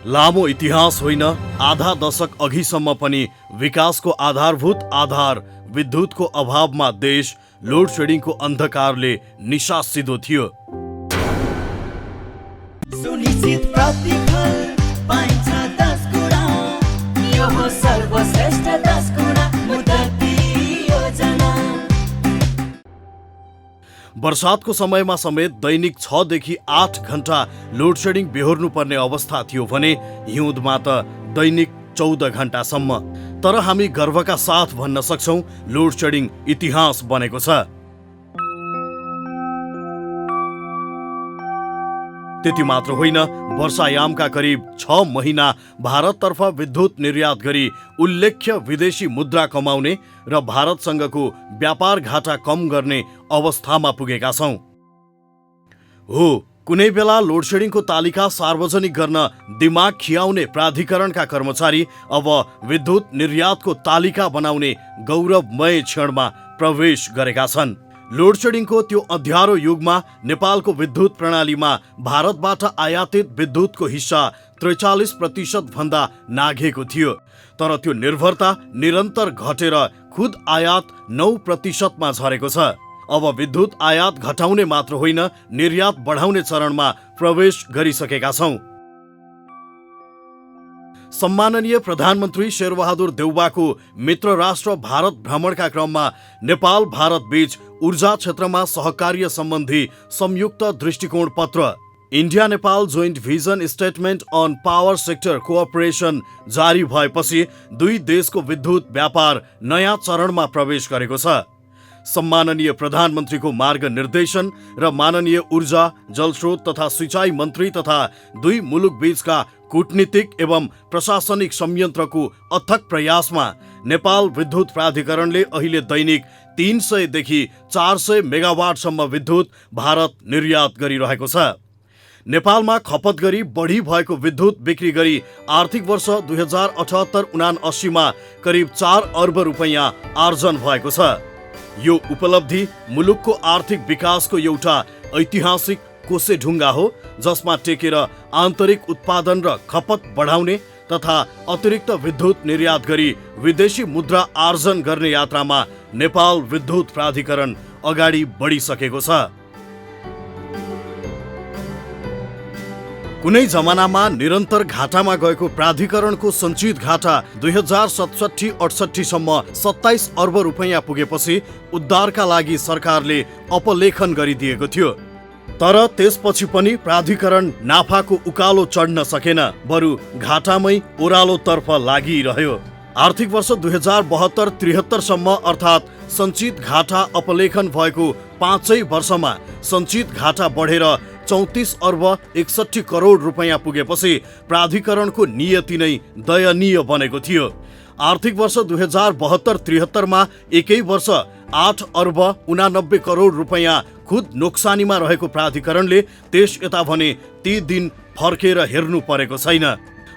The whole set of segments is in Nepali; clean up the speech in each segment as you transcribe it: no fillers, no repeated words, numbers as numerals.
लामो इतिहास होइन, आधा दशक अघिसम्म पनि विकासको आधारभूत आधार विद्युतको अभावमा देश लोड सेडिङको अन्धकारले निशासितो थियो। सुनिश्चित प्रतिफल पाइन्छ 10 गुणा, यो हो सर्वश्रेष्ठ 10 गुणा मुद्दती योजना। वर्षातको समयमा समेत दैनिक 6 देखि 8 घण्टा लोड सेडिङ बेहोर्नु पर्ने अवस्था थियो भने हिउँदमा त दैनिक 14 घण्टासम्म। तर हामी गर्वका साथ भन्न सक्छौं लोड सेडिङ इतिहास बनेको छ। त्यति मात्र होइन, वर्षायामका करिब 6 महिना भारततर्फ विद्युत निर्यात गरी उल्लेख्य विदेशी मुद्रा कमाउने र भारतसँगको व्यापार घाटा कम गर्ने अवस्थामा पुगेका छौं। हो, कुनै बेला लोड सेडिङको तालिका सार्वजनिक गर्न दिमाग खियाउने प्राधिकरणका कर्मचारी अब विद्युत निर्यातको तालिका बनाउने गौरवमय क्षणमा प्रवेश गरेका छन्। लोड सेडिङको त्यो अँध्यारो युगमा नेपालको विद्युत प्रणालीमा भारतबाट आयातित विद्युतको हिस्सा 43% भन्दा नाघेको थियो। तर त्यो निर्भरता निरन्तर घटेर खुद आयात 9% मा झरेको छ। अब विद्युत आयात घटाउने मात्र होइन, निर्यात बढाउने चरणमा प्रवेश गरिसकेका छौं। सम्माननीय प्रधानमन्त्री शेरबहादुर देउवाको मित्र राष्ट्र भारत भ्रमणका क्रममा नेपाल भारत बीच ऊर्जा क्षेत्रमा सहकार्य सम्बन्धी संयुक्त दृष्टिकोण पत्र India Nepal joint vision statement on power sector cooperation जारी भएपछि दुई देशको विद्युत व्यापार नयाँ चरणमा प्रवेश गरेको छ। सम्माननीय प्रधानमन्त्रीको मार्गनिर्देशन र माननीय ऊर्जा, जलस्रोत तथा सिंचाई मन्त्री तथा दुई मुलुक बीचका कूटनीतिक एवं प्रशासनिक संयन्त्रको अथक प्रयासमा नेपाल विद्युत प्राधिकरणले अहिले दैनिक 300 देखि 400 मेगावाटसम्म विद्युत भारत निर्यात गरिरहेको छ। नेपालमा खपत गरी बढी भएको विद्युत बिक्री गरी आर्थिक वर्ष 2078-79 मा करिब 4 अर्ब रुपैयाँ आर्जन भएको छ। यो उपलब्धि मुलुकको आर्थिक विकासको एउटा ऐतिहासिक कोसेढुङ्गा हो, जसमा टेकेर आन्तरिक उत्पादन र खपत बढाउने तथा अतिरिक्त विद्युत निर्यात गरी विदेशी मुद्रा आर्जन गर्ने यात्रामा नेपाल विद्युत प्राधिकरण अगाडि बढिसकेको छ। कुनै जमानामा निरन्तर घाटामा गएको प्राधिकरणको सञ्चित घाटा 2067-68 सम्म 27 अर्ब रुपैयाँ पुगेपछि उद्धारका लागि सरकारले अपलेखन गरिदिएको थियो। तर त्यसपछि पनि प्राधिकरण नाफाको उकालो चढ्न सकेन, बरु घाटामै ओह्रालोतर्फ लागिरह्यो। आर्थिक वर्ष 2072-73 सम्म अर्थात् सञ्चित घाटा अपलेखन भएको 5 वर्षमा सञ्चित घाटा बढेर 34 अर्ब 61 करोड रुपैयाँ पुगेपछि प्राधिकरणको नियति नै दयनीय बनेको थियो। आर्थिक वर्ष 2072-73 मा एकै वर्ष 8 अर्ब 89 करोड रुपैयाँ खुद नोक्सानीमा रहेको प्राधिकरणले त्यस यता भने ती दिन फर्केर हेर्नु परेको छैन।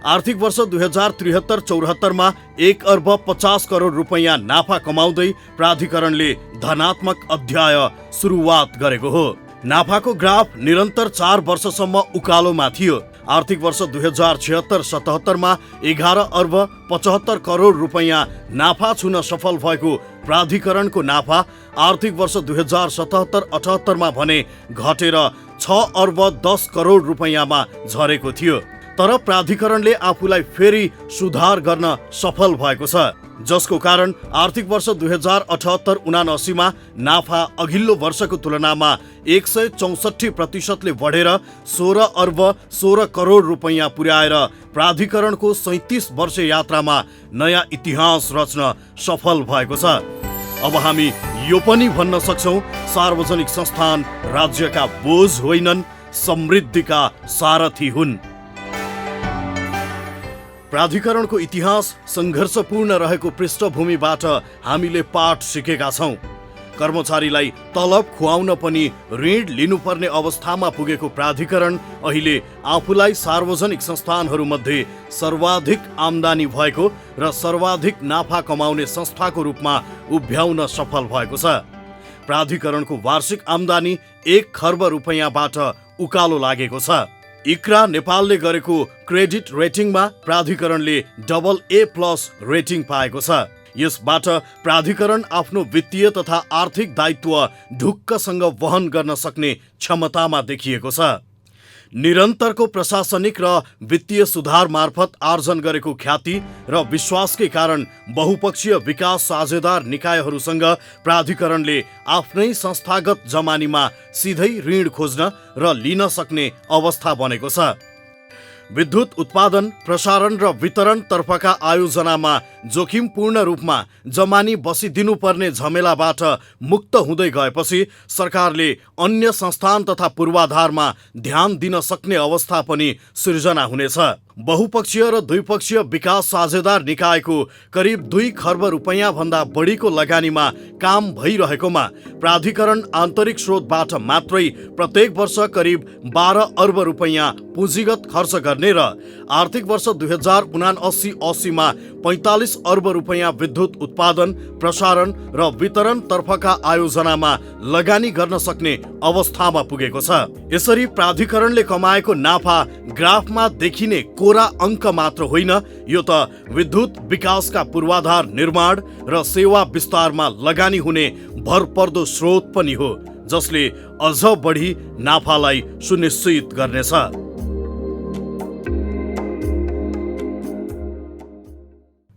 आर्थिक वर्ष 2073-74 मा 1 अर्ब 50 करोड रुपैयाँ नाफा कमाउँदै प्राधिकरणले धनात्मक अध्याय सुरुवात गरेको हो। नाफाको ग्राफ निरन्तर 4 वर्षसम्म उकालोमा थियो। आर्थिक वर्ष 2076-77 मा 11 अर्ब 75 करोड रुपैयाँ नाफा छुन सफल भएको प्राधिकरणको नाफा आर्थिक वर्ष 2077-78 मा भने घटेर 6 अर्ब 10 करोड रुपैयाँमा झरेको थियो। तर प्राधिकरणले आफूलाई फेरि सुधार गर्न सफल भएको छ, जसको कारण आर्थिक वर्ष 2078-79 मा नाफा अघिल्लो वर्षको तुलनामा 164% बढेर 16 अर्ब 16 करोड रुपैयाँ पुर्याएर प्राधिकरणको 37 वर्ष यात्रामा नयाँ इतिहास रच्न सफल भएको छ। अब हामी यो पनि भन्न सक्छौं, सार्वजनिक संस्थान राज्यका बोझ होइनन्, समृद्धिका सारथी हुन्। प्राधिकरणको इतिहास सङ्घर्षपूर्ण रहेको पृष्ठभूमिबाट हामीले पाठ सिकेका छौं। कर्मचारीलाई तलब खुवाउन पनि ऋण लिनुपर्ने अवस्थामा पुगेको प्राधिकरण अहिले आफूलाई सार्वजनिक संस्थानहरूमध्ये सर्वाधिक आम्दानी भएको र सर्वाधिक नाफा कमाउने संस्थाको रूपमा उभ्याउन सफल भएको छ। प्राधिकरणको वार्षिक आम्दानी 1 खर्ब रुपैयाँबाट उकालो लागेको छ। इक्रा नेपालले गरेको क्रेडिट रेटिङमा प्राधिकरणले AA+ रेटिङ पाएको छ। यसबाट प्राधिकरण आफ्नो वित्तीय तथा आर्थिक दायित्व ढुक्कसँग वहन गर्न सक्ने क्षमतामा देखिएको छ। निरन्तरको प्रशासनिक र वित्तीय सुधार मार्फत आर्जन गरेको ख्याति र विश्वासकै कारण बहुपक्षीय विकास साझेदार निकायहरूसँग प्राधिकरणले आफ्नै संस्थागत जमानीमा सिधै ऋण खोज्न र लिन सक्ने अवस्था बनेको छ। विद्युत उत्पादन, प्रसारण र वितरण तर्फका आयोजनामा जोखिमपूर्ण रूपमा जमानी बसिदिनुपर्ने झमेलाबाट मुक्त हुँदै गएपछि सरकारले अन्य संस्थान तथा पूर्वाधारमा ध्यान दिन सक्ने अवस्था पनि सिर्जना हुनेछ। बहुपक्षीय र द्विपक्षीय विकास साझेदार निकायको करिब 2 खर्ब रुपैयाँ भन्दा बढीको लगानीमा काम भइरहेकोमा प्राधिकरण आन्तरिक स्रोतबाट मात्रै प्रत्येक वर्ष करिब 12 अर्ब रुपैयाँ पुँजीगत खर्च गर्ने र आर्थिक वर्ष 2079-80 मा 45 अर्ब रुपैयाँ विद्युत उत्पादन, प्रसारण र वितरण तर्फका आयोजनामा लगानी गर्न सक्ने अवस्थामा पुगेको छ। यसरी प्राधिकरणले कमाएको नाफा ग्राफमा देखिने कोरा अङ्क मात्र होइन, यो त विद्युत विकासका पूर्वाधार निर्माण र सेवा विस्तारमा लगानी हुने भरपर्दो स्रोत पनि हो, जसले अझ बढी नाफालाई सुनिश्चित गर्नेछ।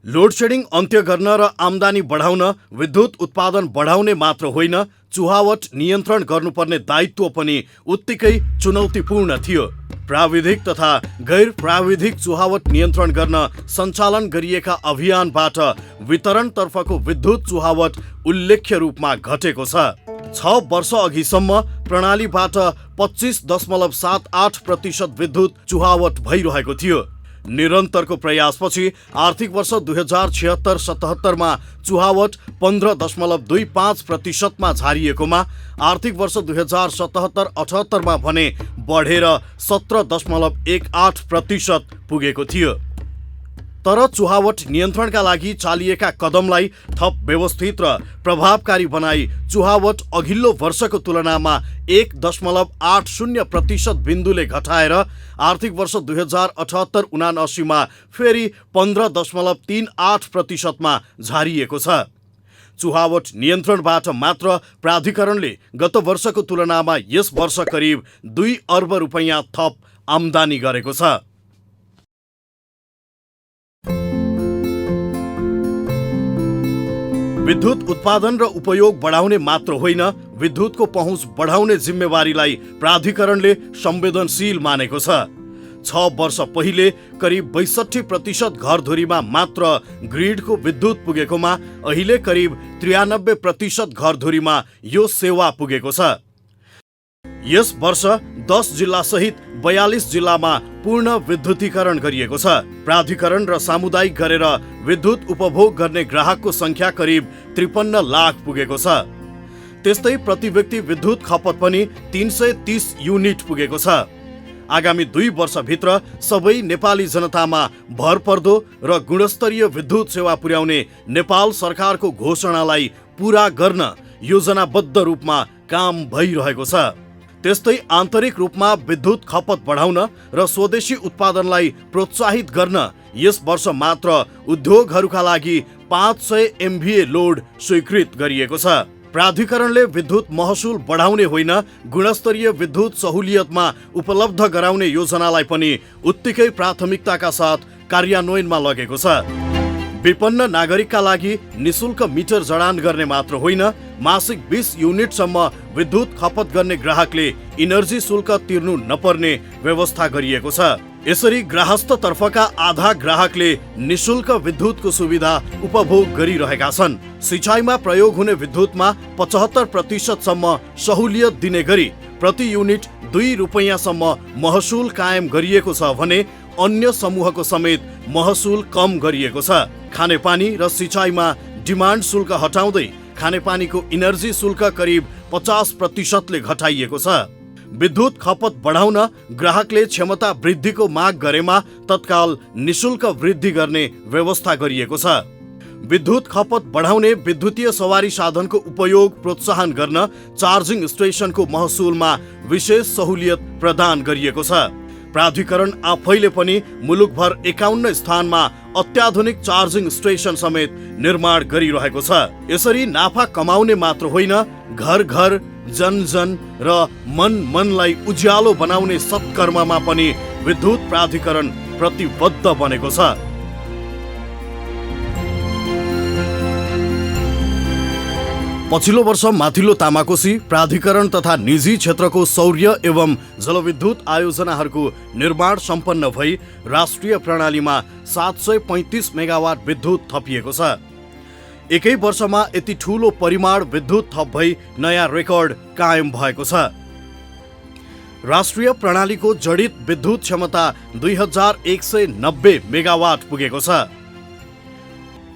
लोड सेडिङ अन्त्य गर्न र आम्दानी बढाउन विद्युत उत्पादन बढाउने मात्र होइन, चुहावट नियन्त्रण गर्नुपर्ने दायित्व पनि उत्तिकै चुनौतीपूर्ण थियो। प्राविधिक तथा गैर प्राविधिक चुहावट नियन्त्रण गर्न सञ्चालन गरिएका अभियानबाट वितरणतर्फको विद्युत चुहावट उल्लेख्य रूपमा घटेको छ। 6 वर्ष अघिसम्म प्रणालीबाट 25.78% विद्युत चुहावट भइरहेको थियो। निरन्तरको प्रयासपछि आर्थिक वर्ष 2076-77 मा चुहावट 15.25% मा झारिएकोमा आर्थिक वर्ष 2077-78 मा भने बढेर 17.18% पुगेको थियो। तर चुहावट नियन्त्रणका लागि चालिएका कदमलाई थप व्यवस्थित र प्रभावकारी बनाई चुहावट अघिल्लो वर्षको तुलनामा 1.80% बिन्दुले घटाएर आर्थिक वर्ष 2078-79 मा फेरि 15.38% मा झारिएको छ। चुहावट नियन्त्रणबाट मात्र प्राधिकरणले गत वर्षको तुलनामा यस वर्ष करिब 2 अर्ब रुपैयाँ थप आम्दानी गरेको छ। विद्युत उत्पादन र उपयोग बढाउने मात्र होइन, विद्युतको पहुँच बढाउने जिम्मेवारीलाई प्राधिकरणले संवेदनशील मानेको छ। 6 वर्ष पहिले करिब 62% घरधुरीमा मात्र ग्रिडको विद्युत पुगेकोमा अहिले करिब 93% घरधुरीमा यो सेवा पुगेको छ। यस वर्ष 10 जिल्ला सहित 42 जिल्लामा पूर्ण विद्युतीकरण गरिएको छ। प्राधिकरण र सामुदायिक गरेर विद्युत उपभोग गर्ने ग्राहकको संख्या करिब 53 लाख पुगेको छ। त्यस्तै प्रति व्यक्ति विद्युत खपत पनि 330 युनिट पुगेको छ। आगामी 2 वर्षभित्र सबै नेपाली जनतामा भरपर्दो र गुणस्तरीय विद्युत सेवा पुर्याउने नेपाल सरकारको घोषणालाई पूरा गर्न योजनाबद्ध रूपमा काम भइरहेको छ। त्यस्तै आन्तरिक रूपमा विद्युत खपत बढाउन र स्वदेशी उत्पादनलाई प्रोत्साहित गर्न यस वर्ष मात्र उद्योगहरूका लागि 500 MVA लोड स्वीकृत गरिएको छ। प्राधिकरणले विद्युत महसुल बढाउने होइन, गुणस्तरीय विद्युत सहुलियतमा उपलब्ध गराउने योजनालाई पनि उत्तिकै प्राथमिकताका साथ कार्यान्वयनमा लगेको छ। विपन्न नागरिकका लागि निशुल्क मिटर जडान गर्ने मात्र होइन, मासिक 20 युनिटसम्म विद्युत खपत गर्ने ग्राहकले इनर्जी शुल्क तिर्नु नपर्ने व्यवस्था गरिएको छ। यसरी ग्राहस्थ तर्फका आधा ग्राहकले निशुल्क विद्युतको सुविधा उपभोग गरिरहेका छन्। सिँचाइमा प्रयोग हुने विद्युतमा 75% सम्म सहुलियत दिने गरी प्रति युनिट 2 रुपैयाँसम्म महसुल कायम गरिएको छ भने अन्य समूहको समेत महसुल कम गरिएको छ। खानेपानी र सिँचाइमा डिमान्ड शुल्क हटाउँदै खानेपानीको इनर्जी शुल्क करिब 50% ले घटाइएको छ। विद्युत खपत बढाउन ग्राहकले क्षमता वृद्धिको माग गरेमा तत्काल निशुल्क वृद्धि गर्ने व्यवस्था गरिएको छ। विद्युत खपत बढाउने विद्युतीय सवारी साधनको उपयोग प्रोत्साहन गर्न चार्जिङ स्टेसनको महसुलमा विशेष सहुलियत प्रदान गरिएको छ। प्राधिकरण आफैले पनि मुलुकभर 51 स्थानमा अत्याधुनिक चार्जिङ स्टेसन समेत निर्माण गरिरहेको छ। यसरी नाफा कमाउने मात्र होइन, घर घर, जन जन र मन मनलाई उज्यालो बनाउने सत्कर्ममा पनि विद्युत प्राधिकरण प्रतिबद्ध बनेको छ। पछिल्लो वर्ष माथिल्लो तामाकोसी प्राधिकरण तथा निजी क्षेत्रको सौर्य एवं जलविद्युत आयोजनाहरूको निर्माण सम्पन्न भई राष्ट्रिय प्रणालीमा 735 मेगावाट विद्युत थपिएको छ। एकै वर्षमा यति ठूलो परिमाण विद्युत थप भई नयाँ रेकर्ड कायम भएको छ। राष्ट्रिय प्रणालीको जडित विद्युत क्षमता 2190 मेगावाट पुगेको छ।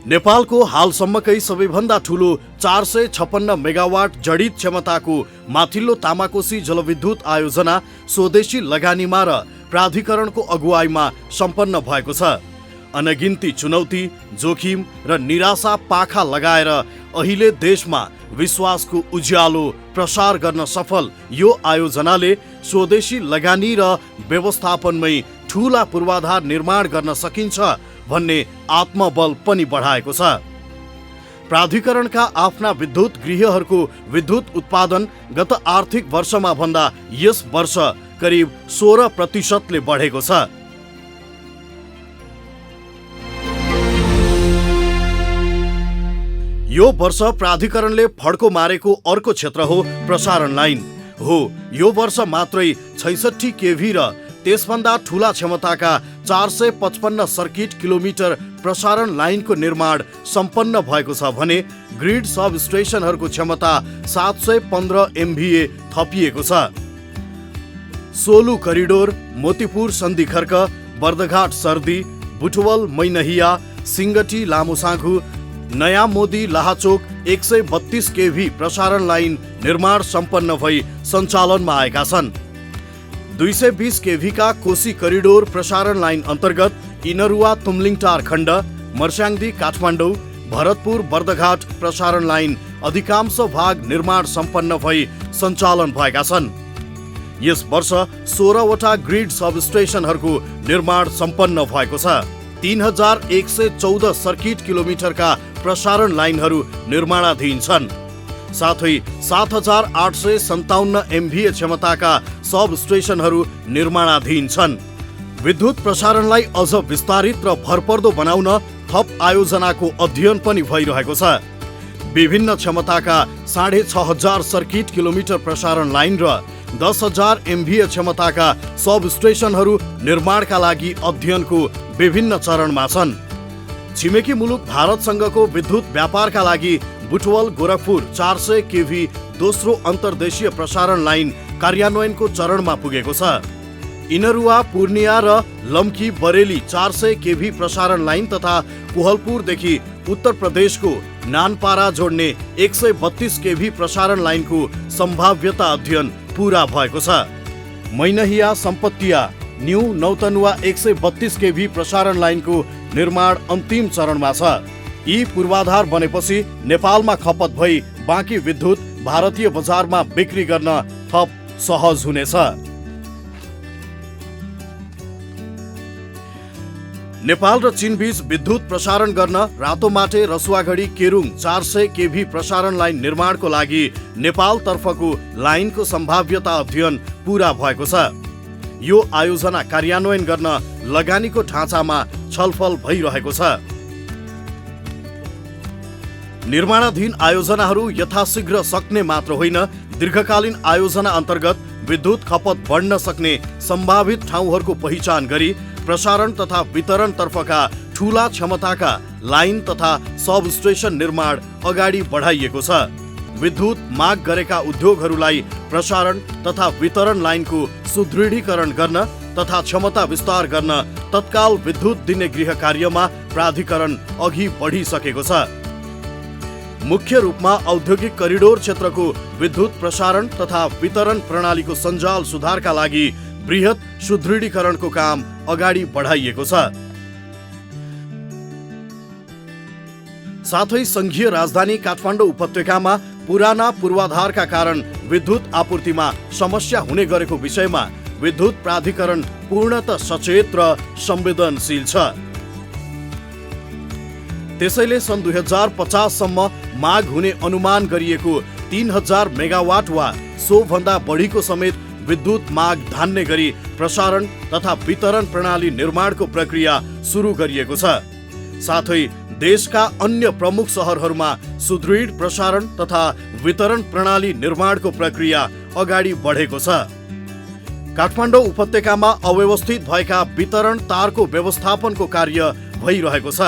नेपालको हालसम्मकै सबैभन्दा ठूलो 456 मेगावाट जडित क्षमताको माथिल्लो तामाकोसी जलविद्युत आयोजना स्वदेशी लगानीमा र प्राधिकरणको अगुवाईमा सम्पन्न भएको छ। अनगिन्ती चुनौती, जोखिम र निराशा पाखा लगाएर अहिले देशमा विश्वासको उज्यालो प्रसार गर्न सफल यो आयोजनाले स्वदेशी लगानी र व्यवस्थापनमै ठूला पूर्वाधार निर्माण गर्न सकिन्छ भन्ने आत्मबल पनि बढाएको छ। प्राधिकरणका आफ्ना विद्युत गृहहरूको विद्युत उत्पादन गत आर्थिक वर्षमा भन्दा यस वर्ष करिब 16% बढेको छ। यो वर्ष प्राधिकरणले फड्को मारेको अर्को क्षेत्र हो प्रसारण लाइन हो। यो वर्ष मात्रै 66 केभी र त्यसभन्दा ठूला क्षमताका 455 सर्किट किलोमिटर प्रसारण लाइनको निर्माण सम्पन्न भएको छ भने ग्रिड सब स्टेशनहरूको क्षमता 715 MVA थपिएको छ। सोलु करिडोर, मोतीपुर सन्धि खर्क, बर्दघाट सर्दी, बुटवल मैनहिया, सिंगटी लामोसाँघु, नयाँ मोदी लाहाचोक 132 केभी प्रसारण लाइन निर्माण सम्पन्न भई सञ्चालनमा आएका छन्। 220 केभी का कोशी करिडोर प्रसारण लाइन अन्तर्गत इनरुवा तुमलिङटार खण्ड, मर्स्याङ्दी काठमाडौँ, भरतपुर बर्दघाट प्रसारण लाइन अधिकांश भाग निर्माण सम्पन्न भई सञ्चालन भएका छन्। यस वर्ष 16 वटा ग्रिड सब स्टेशनहरूको निर्माण सम्पन्न भएको छ। 3114 सर्किट किलोमिटरका प्रसारण लाइनहरू निर्माणाधीन छन्। साथै 7857 MVA क्षमताका सब स्टेशनहरू निर्माणाधीन छन्। विद्युत प्रसारणलाई अझ विस्तारित र भरपर्दो बनाउन थप आयोजनाको अध्ययन पनि भइरहेको छ। विभिन्न क्षमताका 6500 सर्किट किलोमिटर प्रसारण लाइन र 10,000 MVA क्षमताका सब स्टेशनहरू निर्माणका लागि अध्ययनको विभिन्न चरणमा छन्। छिमेकी मुलुक भारतसँगको विद्युत व्यापारका लागि बुटवल गोरखपुर 400 केभी दोस्रो अन्तर्देशीय प्रसारण लाइन कार्यान्वयनको चरणमा पुगेको छ। इनरुवा पूर्णिया र लम्की बरेली 400 केभी प्रसारण लाइन तथा कोहलपुरदेखि उत्तर प्रदेशको नानपारा जोड्ने 132 केभी प्रसारण लाइनको सम्भाव्यता अध्ययन पूरा भएको छ। मैनहिया सम्पत्तिया न्यू नौतनुवा 132 केभी प्रसारण लाइनको निर्माण अन्तिम चरणमा छ। यी पूर्वाधार बनेपछि नेपालमा खपत भई बाँकी विद्युत भारतीय बजारमा बिक्री गर्न थप सहज हुनेछ। नेपाल र चीन बीच विद्युत प्रसारण गर्न रातोमाटे रसुवागढी केरुङ 400 केभी प्रसारण लाइन निर्माणको लागि नेपाल तर्फको लाइनको सम्भाव्यता अध्ययन पूरा भएको छ। यो आयोजना कार्यान्वयन गर्न लगानीको ढाँचामा छलफल भइरहेको छ। निर्माणाधीन आयोजनाहरू यथाशीघ्र सक्ने मात्र होइन, दीर्घकालीन आयोजना अन्तर्गत विद्युत खपत बढ्न सक्ने सम्भावित ठाउँहरूको पहिचान गरी प्रसारण तथा वितरण तर्फका ठूला क्षमताका लाइन तथा सब स्टेशन निर्माण अगाडि बढाइएको छ। विद्युत माग गरेका उद्योगहरूलाई प्रसारण तथा वितरण लाइनको सुदृढीकरण गर्न तथा क्षमता विस्तार गर्न तत्काल विद्युत दिने गृह कार्यमा प्राधिकरण अघि बढिसकेको छ। मुख्य रूपमा औद्योगिक करिडोर क्षेत्रको विद्युत प्रसारण तथा वितरण प्रणालीको सञ्जाल सुधारका लागि बृहत सुदृढीकरणको काम अगाडि बढाइएको छ। साथै संघीय राजधानी काठमाडौँ उपत्यकामा पुराना पूर्वाधारका कारण विद्युत आपूर्तिमा समस्या हुने गरेको विषयमा विद्युत प्राधिकरण पूर्णतः सचेत र संवेदनशील छ। त्यसैले सन् 2050 सम्म माग हुने अनुमान गरिएको 3000 मेगावाट वा सो भन्दा बढीको समेत विद्युत माग धान्ने गरी प्रसारण तथा वितरण प्रणाली निर्माणको प्रक्रिया सुरु गरिएको छ। साथै देशका अन्य प्रमुख सहरहरूमा सुदृढ प्रसारण तथा वितरण प्रणाली निर्माणको प्रक्रिया अगाडि बढेको छ। काठमाडौँ उपत्यकामा अव्यवस्थित भएका वितरण तारको व्यवस्थापनको कार्य भइरहेको छ।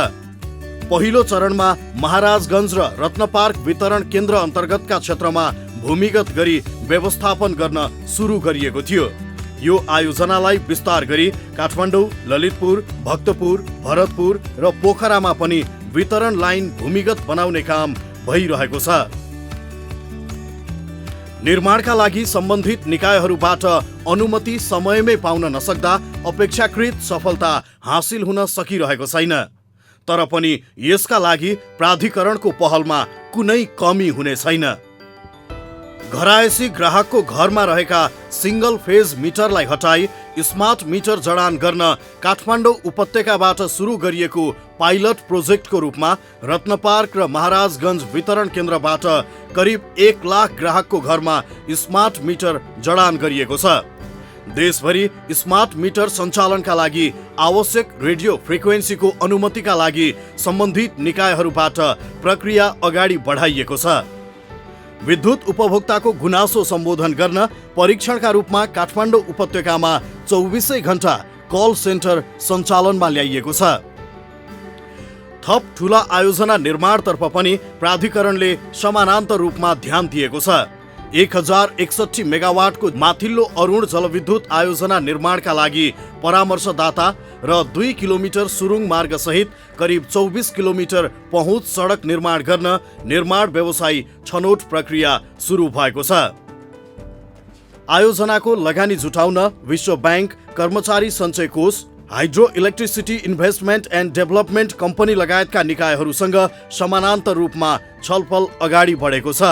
पहिलो चरणमा महाराजगञ्ज र रत्नपार्क वितरण केन्द्र अन्तर्गतका क्षेत्रमा भूमिगत गरी व्यवस्थापन गर्न सुरु गरिएको थियो। यो आयोजनालाई विस्तार गरी काठमाडौँ, ललितपुर, भक्तपुर, भरतपुर र पोखरामा पनि वितरण लाइन भूमिगत बनाउने काम भइरहेको छ। निर्माणका लागि सम्बन्धित निकायहरूबाट अनुमति समयमै पाउन नसक्दा अपेक्षाकृत सफलता हासिल हुन सकिरहेको छैन। तर पनि यसका लागि प्राधिकरणको पहलमा कुनै कमी हुने छैन। घरायसी ग्राहकको घरमा रहेका सिंगल फेज मिटरलाई हटाई स्मार्ट मिटर जडान गर्न काठमाडौँ उपत्यकाबाट सुरु गरिएको पाइलट प्रोजेक्टको रूपमा रत्नपार्क र महाराजगञ्ज वितरण केन्द्रबाट करिब 1 लाख ग्राहकको घरमा स्मार्ट मिटर जडान गरिएको छ। देशभरि स्मार्ट मिटर सञ्चालनका लागि आवश्यक रेडियो फ्रिक्वेन्सीको अनुमतिका लागि सम्बन्धित निकायहरूबाट प्रक्रिया अगाडि बढाइएको छ। विद्युत उपभोक्ताको गुनासो सम्बोधन गर्न परीक्षणका रूपमा काठमाडौँ उपत्यकामा 24 घण्टा कल सेन्टर सञ्चालनमा ल्याइएको छ। थप ठूला आयोजना निर्माणतर्फ पनि प्राधिकरणले समानान्तर रूपमा ध्यान दिएको छ। 1061 मेगावाटको माथिल्लो अरुण जलविद्युत आयोजना निर्माणका लागि परामर्शदाता र 2 किलोमिटर सुरुङ मार्ग सहित करिब 24 किलोमिटर पहुँच सडक निर्माण गर्न निर्माण व्यवसायी छनौट प्रक्रिया सुरु भएको छ। आयोजनाको लगानी जुटाउन विश्व बैंक, कर्मचारी सञ्चय कोष, hydro electricity investment and development company लगायतका निकायहरूसँग समानान्तर रूपमा छलफल अगाडि बढेको छ।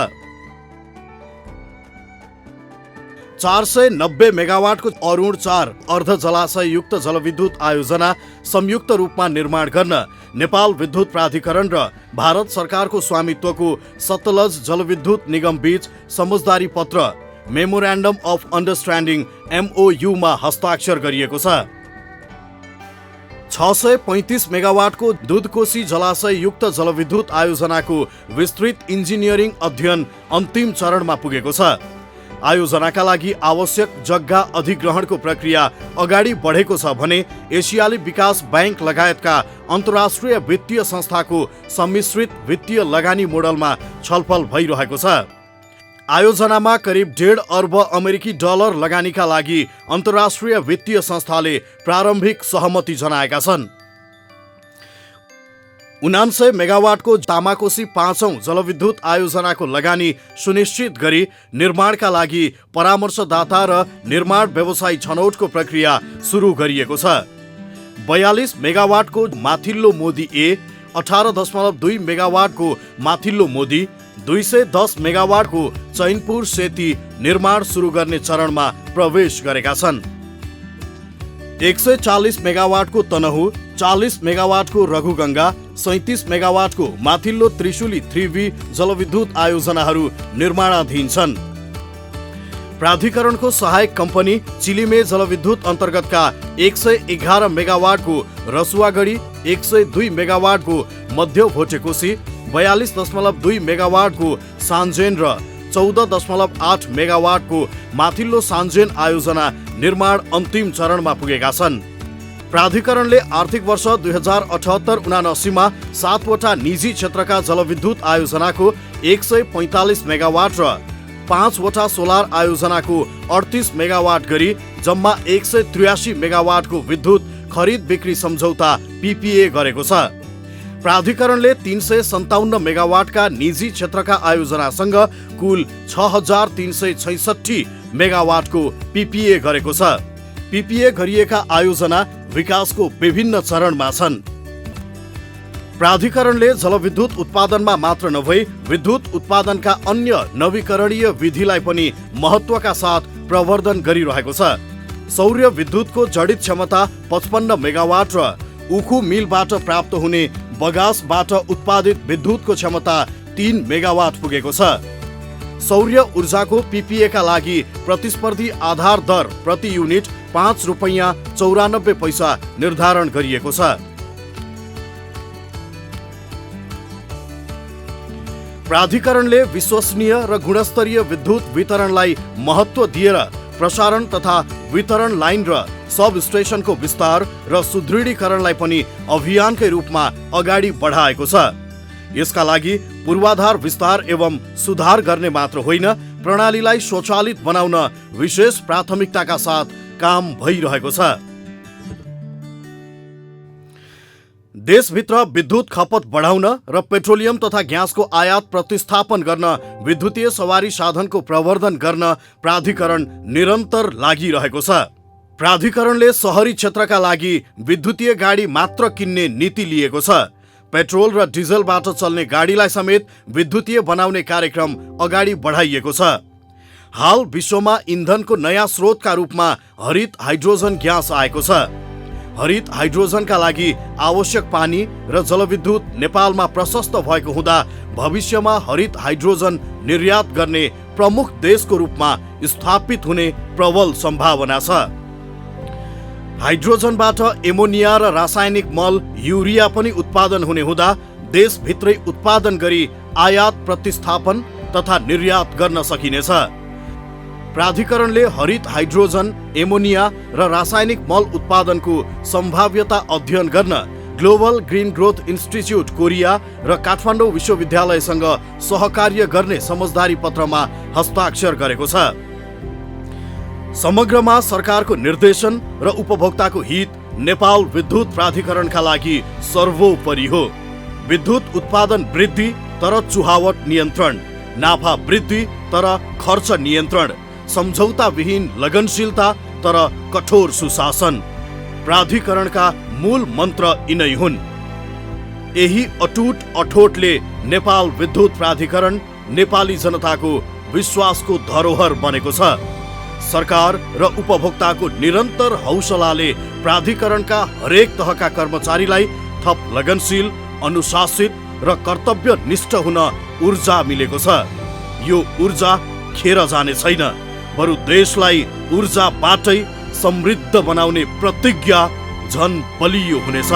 490 मेगावाटको अरुण 4 अर्ध जलाशययुक्त जलविद्युत आयोजना संयुक्त रूपमा निर्माण गर्न नेपाल विद्युत प्राधिकरण र भारत सरकारको स्वामित्वको सतलज जलविद्युत निगम बीच समझदारी पत्र मेमोरेन्डम अफ अन्डरस्ट्यान्डिङ MOU मा हस्ताक्षर गरिएको छ। 635 मेगावाटको दुधकोशी जलाशययुक्त जलविद्युत आयोजनाको विस्तृत इन्जिनियरिङ अध्ययन अन्तिम चरणमा पुगेको छ। आयोजनाका लागि आवश्यक जग्गा अधिग्रहणको प्रक्रिया अगाडि बढेको छ भने एसियाली विकास बैंक लगायतका अन्तर्राष्ट्रिय वित्तीय संस्थाको सम्मिश्रित वित्तीय लगानी मोडलमा छलफल भइरहेको छ। आयोजनामा करिब 1.5 अर्ब अमेरिकी डलर लगानीका लागि अन्तर्राष्ट्रिय वित्तीय संस्थाले प्रारम्भिक सहमति जनाएका छन्। 99 मेगावाटको तामाकोशी 5औं जलविद्युत आयोजनाको लगानी सुनिश्चित गरी निर्माणका लागि परामर्शदाता र निर्माण व्यवसायी छनौटको प्रक्रिया सुरु गरिएको छ। 42 मेगावाटको माथिल्लो मोदी ए, 18.2 मेगावाटको माथिल्लो मोदी, 210 मेगावाटको चैनपुर सेती निर्माण सुरु गर्ने चरणमा प्रवेश गरेका छन्। 140 मेगावाटको तनहु, 40 मेगावाटको रघुगङ्गा, 37 मेगावाटको माथिल्लो त्रिशुली 3V जलविद्युत आयोजनाहरू निर्माणाधीन छन्। प्राधिकरणको सहायक कम्पनी चिलिमे जलविद्युत अन्तर्गतका 111 मेगावाटको रसुवागढी, 102 मेगावाटको मध्य भोटेकोशी, 42.2 मेगावाटको सान्जेन र 14.8 मेगावाटको माथिल्लो सान्जेन आयोजना निर्माण अन्तिम चरणमा पुगेका छन्। प्राधिकरणले आर्थिक वर्ष 2078-79 मा 7 वटा निजी क्षेत्रका जलविद्युत आयोजनाको 145 मेगावाट र 5 वटा सोलर आयोजनाको 38 मेगावाट गरी जम्मा 183 मेगावाटको विद्युत खरिद बिक्री सम्झौता PPA गरेको छ। प्राधिकरणले 357 मेगावाटका निजी क्षेत्रका आयोजनासँग कुल 6366 मेगावाटको PPA गरेको छ। PPA गरिएका आयोजना विकासको विभिन्न चरणमा छन्। प्राधिकरणले जलविद्युत उत्पादनमा मात्र नभई विद्युत उत्पादनका अन्य नवीकरणीय विधिलाई पनि महत्त्वका साथ प्रवर्धन गरिरहेको छ। सौर्य विद्युतको जडित क्षमता 55 मेगावाट र उखु मिलबाट प्राप्त हुने बगासबाट उत्पादित विद्युतको क्षमता 3 मेगावाट पुगेको छ। सौर्य ऊर्जाको पीपीए का लागि प्रतिस्पर्धी आधार दर प्रति युनिट 5 रुपैयाँ 94 पैसा निर्धारण गरिएको छ। प्राधिकरणले विश्वसनीय र गुणस्तरीय विद्युत वितरणलाई महत्त्व दिएर प्रसारण तथा वितरण लाइन र सब स्टेशनको विस्तार र सुदृढीकरणलाई पनि अभियानकै रूपमा अगाडि बढाएको छ। यसका लागि पूर्वाधार विस्तार एवं सुधार गर्ने मात्र होइन, प्रणालीलाई स्वचालित बनाउन विशेष प्राथमिकताका साथ काम भइरहेको छ। देशभित्र विद्युत खपत बढाउन र पेट्रोलियम तथा ग्यासको आयात प्रतिस्थापन गर्न विद्युतीय सवारी साधनको प्रवर्धन गर्न प्राधिकरण निरन्तर लागिरहेको छ। प्राधिकरणले शहरी क्षेत्रका लागि विद्युतीय गाडी मात्र किन्ने नीति लिएको छ। पेट्रोल र डिजलबाट चल्ने गाडीलाई समेत विद्युतीय बनाउने कार्यक्रम अगाडि बढाइएको छ। हाल विश्वमा इन्धनको नयाँ स्रोतका रूपमा हरित हाइड्रोजन ग्यास आएको छ। हरित हाइड्रोजनका लागि आवश्यक पानी र जलविद्युत नेपालमा प्रशस्त भएको हुँदा भविष्यमा हरित हाइड्रोजन निर्यात गर्ने प्रमुख देशको रूपमा स्थापित हुने प्रबल सम्भावना छ। हाइड्रोजनबाट एमोनिया र रासायनिक मल युरिया पनि उत्पादन हुने हुँदा देशभित्रै उत्पादन गरी आयात प्रतिस्थापन तथा निर्यात गर्न सकिनेछ। प्राधिकरणले हरित हाइड्रोजन, एमोनिया र रासायनिक मल उत्पादनको सम्भाव्यता अध्ययन गर्न global green growth institute Korea र काठमाडौँ विश्वविद्यालयसँग सहकार्य गर्ने समझदारी पत्रमा हस्ताक्षर गरेको छ। समग्रमा सरकारको निर्देशन र उपभोक्ताको हित नेपाल विद्युत प्राधिकरणका लागि सर्वोपरि हो। विद्युत उत्पादन वृद्धि तर चुहावट नियन्त्रण, नाफा वृद्धि तर खर्च नियन्त्रण, सम्झौता विहीन लगनशीलता तर कठोर सुशासन प्राधिकरणका मूल मन्त्र यिनै हुन्। यही अटुट अठोटले नेपाल विद्युत प्राधिकरण नेपाली जनताको विश्वासको धरोहर बनेको छ। सरकार र उपभोक्ताको निरन्तर हौसलाले प्राधिकरणका हरेक तहका कर्मचारीलाई थप लगनशील, अनुशासित र कर्तव्यनिष्ठ हुन ऊर्जा मिलेको छ। यो ऊर्जा खेर जाने छैन, बरु देशलाई ऊर्जाबाटै समृद्ध बनाउने प्रतिज्ञा झन बलियो हुनेछ।